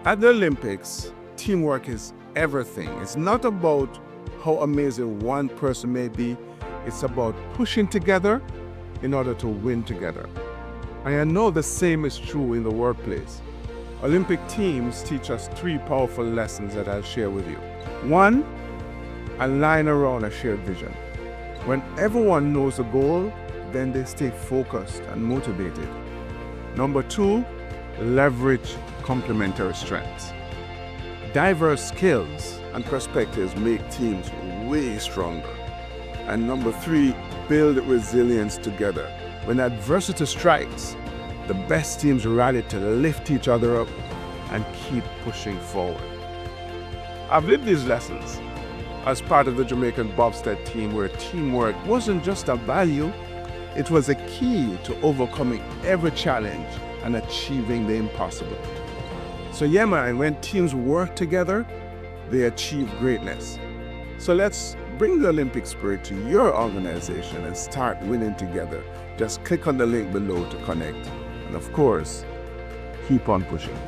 At the Olympics, teamwork is everything. It's not about how amazing one person may be. It's about pushing together in order to win together. And I know the same is true in the workplace. Olympic teams teach us 3 powerful lessons that I'll share with you. 1, align around a shared vision. When everyone knows the goal, then they stay focused and motivated. Number 2, leverage complementary strengths. Diverse skills and perspectives make teams way stronger. And number 3, build resilience together. When adversity strikes, the best teams rally to lift each other up and keep pushing forward. I've lived these lessons as part of the Jamaican bobsled team, where teamwork wasn't just a value, it was a key to overcoming every challenge and achieving the impossible. So yeah, man, when teams work together, they achieve greatness. So let's bring the Olympic spirit to your organization and start winning together. Just click on the link below to connect. And of course, keep on pushing.